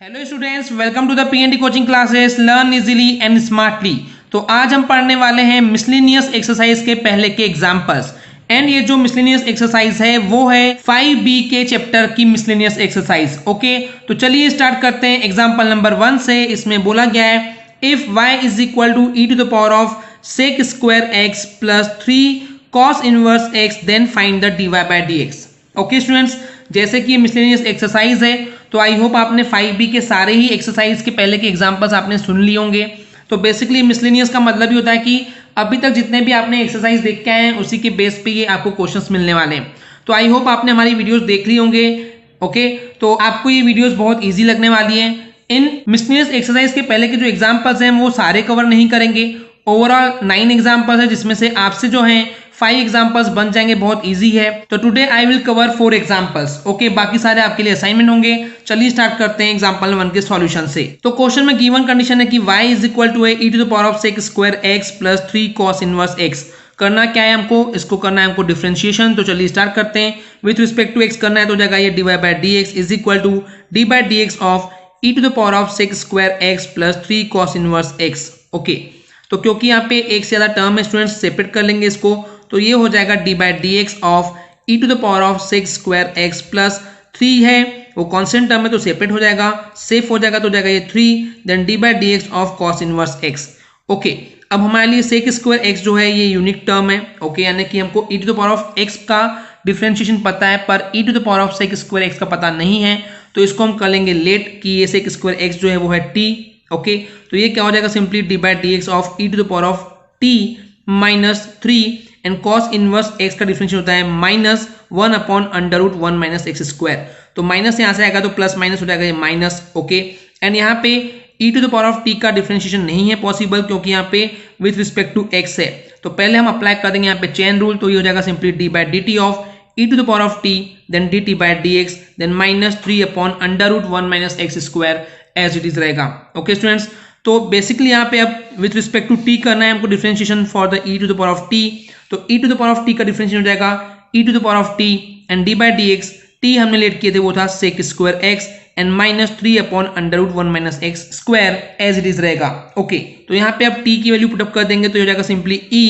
Hello students, welcome to the PND coaching classes learn easily and smartly. तो आज हम पढ़ने वाले हैं मिसलेनियस एक्सरसाइज के पहले के एग्जांपल्स। एंड ये जो मिसलेनियस एक्सरसाइज है वो है 5B के चैप्टर की मिसलेनियस एक्सरसाइज। ओके, तो चलिए स्टार्ट करते हैं एग्जांपल नंबर 1 से। इसमें बोला गया है if y is equal to e to the power of sec square x plus 3 cos inverse x then find the dy bye dx। Okay students, जैसे कि ये मिसलेनियस एक्सरसाइज है तो आई होप आपने 5B के सारे ही एक्सरसाइज के पहले के एग्जांपल्स आपने सुन लिए होंगे। तो बेसिकली मिसलेनियस का मतलब ही होता है कि अभी तक जितने भी आपने एक्सरसाइज देख के आए हैं उसी के बेस पे ये आपको क्वेश्चंस मिलने वाले हैं। तो आई होप आपने हमारी वीडियोस देख ली होंगे। ओके, तो आपको ये वीडियोस बहुत ईजी लगने वाली है। इन मिसलेनियस एक्सरसाइज के पहले के जो एग्जाम्पल्स हैं वो सारे कवर नहीं करेंगे। ओवरऑल 9 एग्जाम्पल्स है जिसमें से आपसे जो है 5 एग्जाम्पल्स बन जाएंगे, बहुत इजी है। तो today I will cover 4 examples. Okay, बाकी सारे आपके लिए असाइनमेंट होंगे। चलिए स्टार्ट करते हैं एग्जाम्पल 1 के सॉल्यूशन से। तो क्वेश्चन में गिवन कंडीशन है कि y is equal to e to the power of sec square x plus 3 cos inverse x। करना क्या है हमको, इसको करना है हमको डिफरेंशिएशन। तो चलिए स्टार्ट करते हैं। विथ रिस्पेक्ट टू x करना है तो हो जाएगा ये dy bye dx is equal to D by dx of e to the power of sec square x plus 3 cos inverse x। Okay, तो क्योंकि यहाँ पे एक से ज्यादा टर्म है स्टूडेंट्स, सेपरेट कर लेंगे इसको। तो ये हो जाएगा D by D X of E to the power of sec square X plus 3 है, वो कॉन्स्टेंट टर्म है तो सेपरेट हो जाएगा, सेफ हो जाएगा तो हो जाएगा ये 3 then D by D X of cos inverse X. Okay, अब हमारे लिए sec स्क्वायर एक्स जो है ये यूनिक टर्म है। ओके, यानी कि हमको e to the power of x का डिफरेंशिएशन पता है पर e to the power of sec square x का पता नहीं है। तो इसको हम कर लेंगे लेट कि ये sec स्क्वायर x जो है वो है t। ओके, तो ये क्या हो जाएगा simply D by D X of e to the power of t minus 3 and cos inverse x का डिफरेंशिएशन होता है minus 1 upon under root 1 minus x square. तो माइनस यहाँ से आएगा तो प्लस माइनस हो जाएगा ये माइनस। ओके, एंड यहाँ पे e to the power of t का डिफरेंशिएशन नहीं है पॉसिबल क्योंकि यहाँ पे विथ रिस्पेक्ट टू x है। तो पहले हम अप्लाई कर देंगे यहाँ पे चेन रूल। तो ये हो जाएगा simply D by D T of e to the power of t then D T by D X then minus 3 upon under root 1 minus x square as it is रहेगा। Okay students, तो basically यहाँ पे अब with respect to t करना है हमको differentiation for the e to the power of t। तो e to the power of t का डिफरेंशिएशन हो जाएगा e to the power of t and d by D X t हमने let किए थे वो था sec square x and minus 3 upon under root 1 minus x square as it is रहेगा। Okay, तो यहाँ पे अब t की वैल्यू पुटअप कर देंगे तो हो जाएगा simply e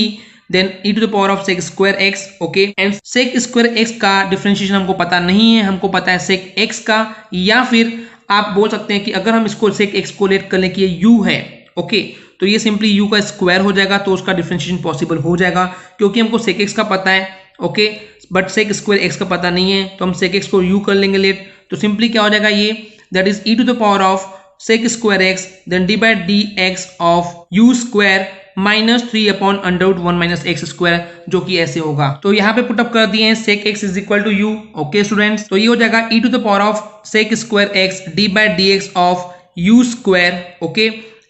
then e to the power of sec square x। Okay, and sec square x का डिफरेंशिएशन हमको पता नहीं है, हमको पता है sec x का, या फिर आप बोल सकते हैं कि अगर हम इसको sec x को लेट कर लें कि ये u है। ओके, तो ये सिंपली u का स्क्वायर हो जाएगा तो उसका डिफरेंशिएशन पॉसिबल हो जाएगा क्योंकि हमको sec x का पता है। Okay, but sec square x का पता नहीं है तो हम sec x को u कर लेंगे लेट। तो सिंपली क्या हो जाएगा ये that is e to the power of sec square x then D by D X of u square minus 3 upon under root 1 minus x square, जो कि ऐसे होगा। तो यहाँ पे पुटअप कर दिए हैं sec x is equal to u। Okay students, तो ये हो जाएगा e to the power of sec square x D by D X of u square. Okay,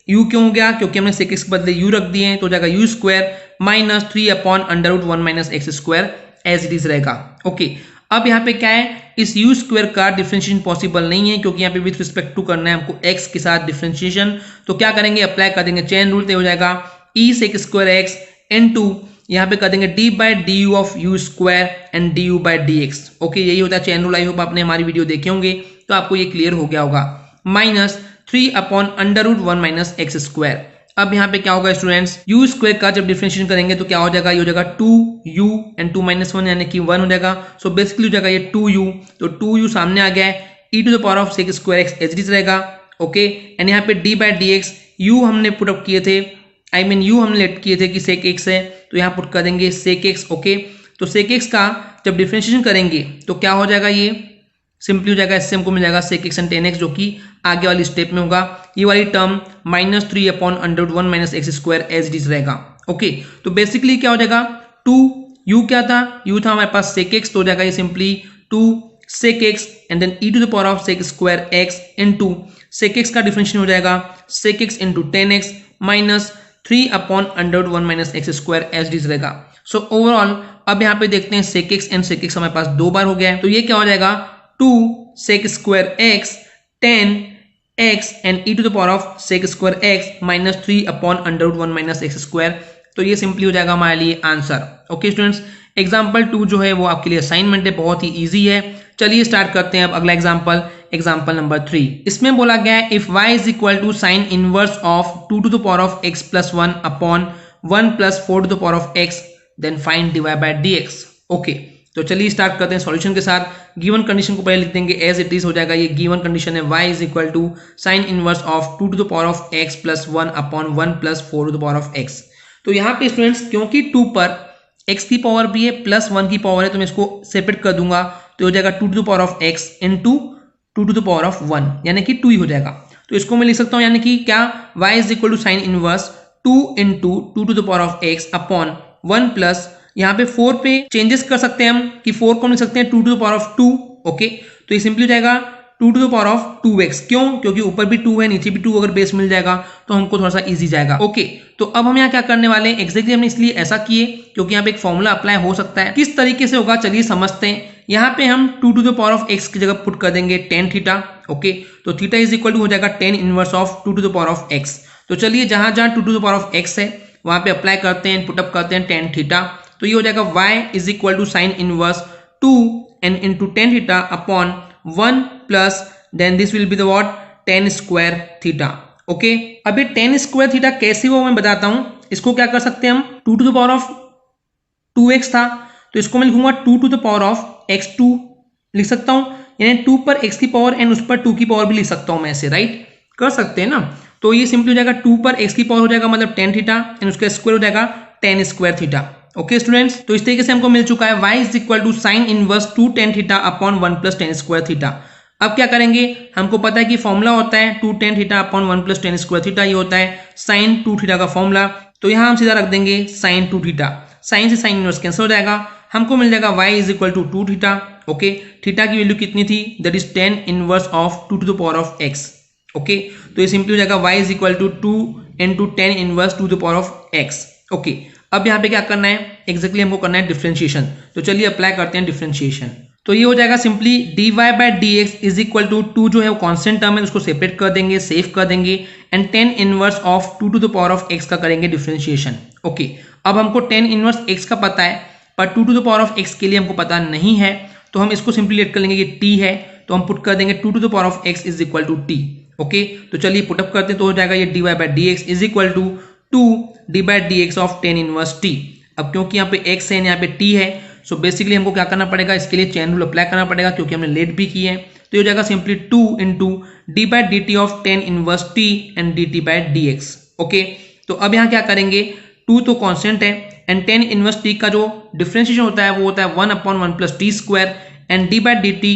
u क्यों हो गया क्योंकि हमने sec x के बदले u रख दिए हैं तो हो जाएगा u square minus 3 upon under root 1 minus x square as it is रहेगा। ओके, अब यहाँ पे क्या है, इस u स्क्वायर का डिफरेंशिएशन पॉसिबल नहीं है क्योंकि यहाँ पे विथ रिस्पेक्ट टू करना है हमको x के साथ डिफरेंशिएशन। तो क्या करेंगे, अप्लाई कर देंगे चेन रूल। तो हो जाएगा e sec square x into यहाँ पे कर देंगे d by D you of u square and D you by D x. Okay, यही होता है चेन रूल। आई होप आपने हमारी वीडियो देखे होंगे तो आपको ये क्लियर हो गया होगा। Minus 3 upon under root 1 minus x square. अब यहाँ पे क्या होगा स्टूडेंट्स, u स्क्वायर का जब डिफरेंशिएशन करेंगे तो क्या हो जाएगा, ये हो जाएगा 2u एंड 2 माइनस 1 यानी कि 1 हो जाएगा। सो बेसिकली हो जाएगा ये 2u, तो 2u सामने आ गया है, e to the power of sec square x as it is रहेगा। ओके, एंड यहाँ पे d by D X u हमने पुटअप किए थे, आई मीन u हमने लेट किए थे कि sec x है तो यहाँ पुट कर देंगे sec x। ओके, तो sec x का जब डिफरेंशिएशन करेंगे तो क्या हो जाएगा, ये सिंपली हो जाएगा, इससे हमको मिल जाएगा sec x and tan x जो कि आगे वाली स्टेप में होगा। ये वाली term minus 3 upon under root 1 minus x square as it is रहेगा। ओके, तो बेसिकली क्या हो जाएगा, 2u क्या था, u था हमारे पास sec x तो हो जाएगा ये simply 2 sec x and then e to the power of sec square x into sec x का डिफरेंशिएशन हो जाएगा sec x into tan x minus 3 upon under root 1 minus x square as it is रहेगा। So overall अब यहाँ पे देखते हैं sec x and sec x हमारे पास 2 बार हो गया है तो ये क्या हो जाएगा 2 sec square x tan x and e to the power of sec square x minus 3 upon under root 1 minus x square. तो ये सिंपली हो जाएगा हमारे लिए आंसर। ओके स्टूडेंट्स, एग्जाम्पल 2 जो है वो आपके लिए असाइनमेंट है, बहुत ही ईजी है। चलिए स्टार्ट करते हैं अब अगला एग्जाम्पल। Example number 3। इसमें बोला गया है if y is equal to sine inverse of 2 to the power of x plus 1 upon 1 plus 4 to the power of x then find dy bye dx। Okay, तो चलिए स्टार्ट करते हैं solution के साथ। गिवन कंडीशन को पहले लिख देंगे एज इट इज हो जाएगा। ये गिवन कंडीशन है y is equal to sine inverse of 2 to the power of x plus 1 upon 1 plus 4 to the power of x। तो यहाँ पे स्टूडेंट्स क्योंकि 2 पर x की पावर भी है प्लस 1 की पावर है तो मैं इसको सेपरेट कर दूंगा, तो हो जाएगा 2 to the power of x into 2 to the power of 1 यानी कि 2 ही हो जाएगा। तो इसको मैं लिख सकता हूँ यानी कि क्या y is equal to sine inverse 2 into 2 to the power of x upon 1 plus यहाँ पे 4 पे चेंजेस कर सकते हैं हम कि 4 को लिख सकते हैं 2 to the power of 2। Okay, तो ये सिंपली हो जाएगा 2 to the power of 2x। क्यों? क्योंकि ऊपर भी 2 है नीचे भी 2, अगर बेस मिल जाएगा तो हमको थोड़ा सा इजी जाएगा। ओके, तो अब हम यहाँ क्या करने वाले हैं, एग्जैक्टली हमने इसलिए ऐसा किए क्योंकि यहाँ पे एक फॉर्मूला अप्लाई हो सकता है। किस तरीके से होगा चलिए समझते हैं। यहाँ पे हम 2 to the power of x की जगह पुट कर देंगे tan थीटा। ओके, तो थीटा इज इक्वल टू हो जाएगा tan inverse of 2 to the power of x। तो चलिए जहां जहां 2 to the power of x है वहां पे अप्लाई करते हैं, पुटअप करते हैं tan थीटा। तो ये हो जाएगा y is equal to sine inverse 2 n into tan theta upon 1 plus then this will be the what tan square theta. Okay, अभी tan स्क्वायर थीटा कैसे वो मैं बताता हूं। इसको क्या कर सकते हैं हम, 2 to the power of 2x था तो इसको मैं लिखूंगा 2 to the power of x2 लिख सकता हूं, यानी 2 पर x की पावर एंड उस पर 2 की पावर भी लिख सकता हूं मैं ऐसे, राइट कर सकते हैं ना। तो ये सिंपली हो जाएगा 2 पर x की पावर हो जाएगा मतलब tan थीटा एंड उसका स्क्वायर हो जाएगा tan square theta. Okay students, तो इस तरीके से हमको मिल चुका है y is equal to sine inverse 2 tan theta upon 1 plus tan square theta. अब क्या करेंगे, हमको पता है कि फॉर्मूला होता है 2 tan theta upon 1 plus tan square theta, ये होता है साइन 2 थीटा का फॉर्मूला। तो यहाँ हम सीधा रख देंगे साइन 2 थीटा, साइन से साइन इनवर्स कैंसिल हो जाएगा, हमको मिल जाएगा y is equal to 2 theta. Okay, theta की वैल्यू कितनी थी, that is tan inverse of 2 to the power of x। Okay, तो ये सिंपली हो जाएगा y is equal to 2 into tan inverse 2 to the power of x। Okay, अब यहाँ पे क्या करना है, एग्जैक्टली हमको करना है डिफरेंशिएशन। तो चलिए अप्लाई करते हैं डिफरेंशिएशन। तो ये हो जाएगा simply dy bye dx is equal to 2 जो है वो कांस्टेंट टर्म है उसको सेपरेट कर देंगे, सेव कर देंगे and tan inverse of 2 to the power of x का करेंगे डिफरेंशिएशन। ओके, अब हमको tan इनवर्स x का पता है पर 2 to the power of x के लिए हमको पता नहीं है, तो हम इसको सिंपली लेट कर लेंगे, ये t है तो हम पुट कर देंगे 2 to the power of x is equal to t। Okay, तो चलिए पुटअप करते हैं, तो हो जाएगा ये dy bye dx is equal to 2 d by dx of tan inverse t। अब क्योंकि यहाँ पे x है यहाँ पे t है, सो बेसिकली हमको क्या करना पड़ेगा, इसके लिए चेन रूल अप्लाई करना पड़ेगा क्योंकि हमने लेट भी की है। तो ये हो जाएगा simply 2 into d by D T of tan inverse t and d t by D x. Okay, तो अब यहाँ क्या करेंगे, 2 तो कांस्टेंट है एंड tan इनवर्स t का जो डिफरेंशिएशन होता है वो होता है 1 upon 1 plus T square and D by D T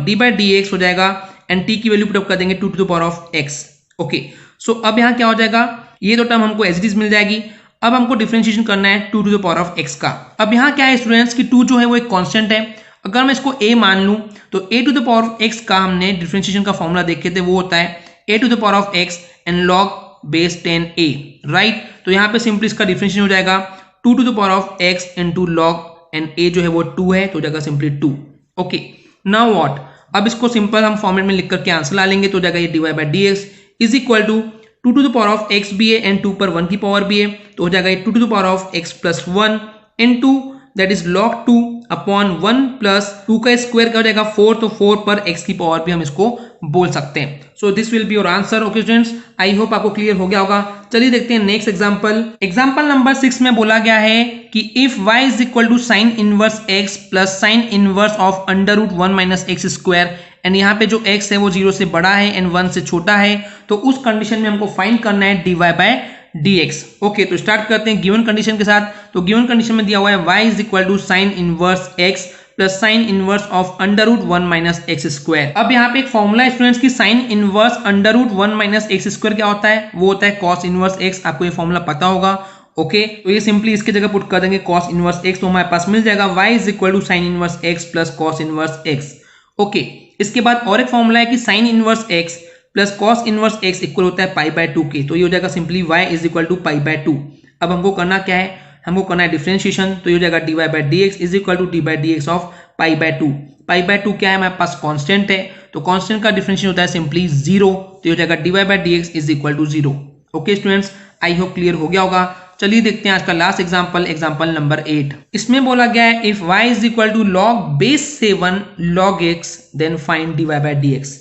D by D X हो जाएगा एंड t की वैल्यू पुट अप कर देंगे 2 to the power of x। Okay, so अब यहाँ क्या हो जाएगा, ये तो टर्म हमको एज इट इज मिल जाएगी। अब हमको डिफरेंशिएशन करना है 2 to the power of x का। अब यहाँ क्या है स्टूडेंट्स कि 2 जो है वो एक कांस्टेंट है, अगर मैं इसको a मान लूं तो a to the power of x का हमने डिफरेंशिएशन का फॉर्मूला देखे थे, वो होता है a to the power of x and log base 10a, right. तो यहाँ पे सिंपली इसका डिफरेंशिएशन हो जाएगा 2 to the power of x into log and a जो है वो 2 है तो हो जाएगा सिंपली 2। ओके, नाउ व्हाट, अब इसको सिंपल हम फॉर्मेट में लिख करके आंसर ला लेंगे, तो हो जाएगा ये dy bye dx is equal to 2 to the power of x भी है एंड 2 पर 1 की पावर भी है, तो हो जाएगा ये 2 to the power of x plus 1 into that is log 2 upon 1 plus 2 का स्क्वायर क्या हो जाएगा 4, तो 4 पर x की पावर भी हम इसको बोल सकते हैं। So this will be your answer. Okay students, I hope आपको क्लियर हो गया होगा। चलिए देखते हैं नेक्स्ट एग्जांपल। एग्जांपल नंबर 6 में बोला गया है कि if y is equal to sine inverse x plus sine inverse of under root 1 minus x square and यहाँ पे जो x है वो 0 से बड़ा है एंड 1 से छोटा है, तो उस कंडीशन में हमको फाइंड करना है dy बाय dx। ओके, तो स्टार्ट करते हैं गिवन कंडीशन के साथ। तो गिवन कंडीशन में दिया हुआ है y is equal to sine inverse x plus sine inverse of under root 1 minus x square. अब यहाँ पे एक फॉर्मूला स्टूडेंट्स की sine inverse under root 1 minus x square क्या होता है, वो होता है कॉस इनवर्स x। आपको ये फॉर्मूला पता होगा। ओके, तो ये सिंपली इसके जगह पुट कर देंगे कॉस इनवर्स x, तो हमारे पास मिल जाएगा y is equal to sine inverse x plus cos inverse x। Okay, इसके बाद और एक फॉर्मूला है कि sine inverse x plus cos inverse x equal होता है पाई बाय 2 के, तो ये हो जाएगा simply y is equal to pi by 2। अब हमको करना क्या है, हमको करना है डिफरेंशिएशन, तो ये हो जाएगा dy bye dx is equal to D by dx of pi by 2। Pi by 2 क्या है, हमारे पास कांस्टेंट है, तो कांस्टेंट का डिफरेंशिएशन होता है सिंपली 0, तो ये हो जाएगा dy bye dx is equal to 0। Okay students, I hope clear हो गया होगा। चलिए देखते हैं आज का लास्ट एग्जाम्पल, एग्जाम्पल नंबर 8। इसमें बोला गया है if y is equal to log base 7 log x then find dy bye dx।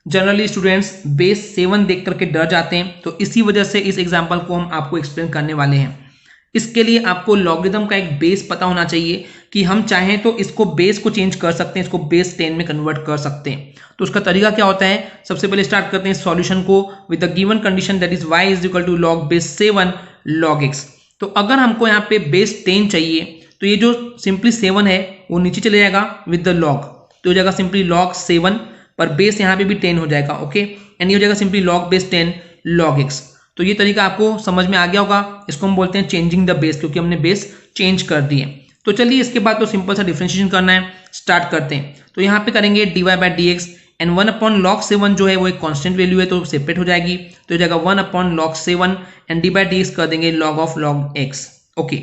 Generally students base 7 देख करके डर जाते हैं, तो इसी वजह से इस एग्जाम्पल को हम आपको एक्सप्लेन करने वाले हैं। इसके लिए आपको लॉगरिथम का एक बेस पता होना चाहिए कि हम चाहें तो इसको बेस को चेंज कर सकते हैं, इसको बेस 10 में कन्वर्ट कर सकते हैं। तो उसका तरीका क्या होता है, सबसे पहले स्टार्ट करते हैं सॉल्यूशन को with the given condition that is y is equal to log base 7 log x। तो अगर हमको यहाँ पे बेस 10 चाहिए तो ये जो सिंपली 7 है वो नीचे चले जाएगा विद द लॉग, तो हो जाएगा सिंपली log 7 पर बेस यहाँ पे भी 10 हो जाएगा। ओके, एंड ये हो जाएगा simply log base 10 log x। तो ये तरीका आपको समझ में आ गया होगा, इसको हम बोलते हैं चेंजिंग द बेस, क्योंकि हमने बेस चेंज कर दिए। तो चलिए इसके बाद तो सिंपल सा डिफरेंशिएशन करना है, स्टार्ट करते हैं। तो यहाँ पे करेंगे dy bye dx and 1 upon log 7 जो है वो एक कांस्टेंट वैल्यू है तो सेपरेट हो जाएगी, तो हो जाएगा 1 upon log 7 and dy bye dx कर देंगे log of log x। Okay,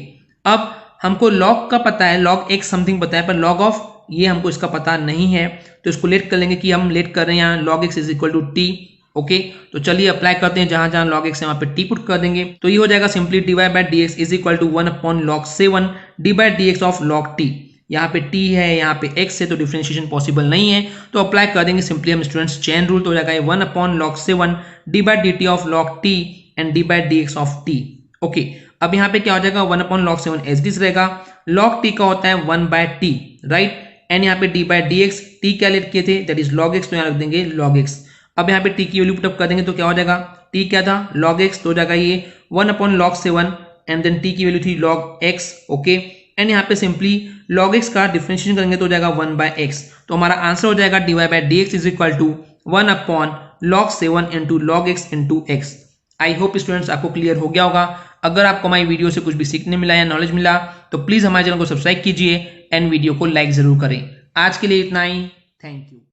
अब हमको log का पता है, log x समथिंग पता है, पर log ऑफ ये हमको इसका पता नहीं है, तो इसको लेट कर लेंगे कि हम लेट कर रहे हैं यहाँ log x is equal to t। Okay, तो चलिए अप्लाई करते हैं, जहां जहां log x है वहां पे t पुट कर देंगे, तो ये हो जाएगा simply dy bye dx is equal to 1 upon log 7 dy bye dx of log t। यहाँ पे t है, यहाँ पे x है, तो डिफरेंशिएशन पॉसिबल नहीं है, तो अप्लाई कर देंगे सिंपली हम स्टूडेंट्स चेन रूल, तो हो जाएगा 1 upon log 7 dy by dt of log t and dy bye dx of t। Okay, अब यहाँ पे क्या हो जाएगा 1 अपॉन log 7 एज इट रहेगा, log t का होता है 1 बाय t, राइट, एंड यहाँ पे dy बाय dx, t क्या लेट किए थे दैट इज log x, तो यहाँ रख देंगे log x। अब यहाँ पे t की वैल्यू पुटअप कर देंगे तो क्या हो जाएगा, t क्या था log x, तो हो जाएगा ये 1 upon log 7 and then t की वैल्यू थी log x। ओके, एंड यहाँ पे सिंपली log x का डिफरेंशिएशन करेंगे तो हो जाएगा 1 बाय x, तो हमारा आंसर हो जाएगा dy bye dx is equal to 1 upon log 7 into log x into x। I hope students आपको क्लियर हो गया होगा। अगर आपको हमारी वीडियो से कुछ भी सीखने मिला या नॉलेज मिला तो प्लीज हमारे चैनल को सब्सक्राइब कीजिए एंड वीडियो को लाइक जरूर करें। आज के लिए इतना ही, थैंक यू।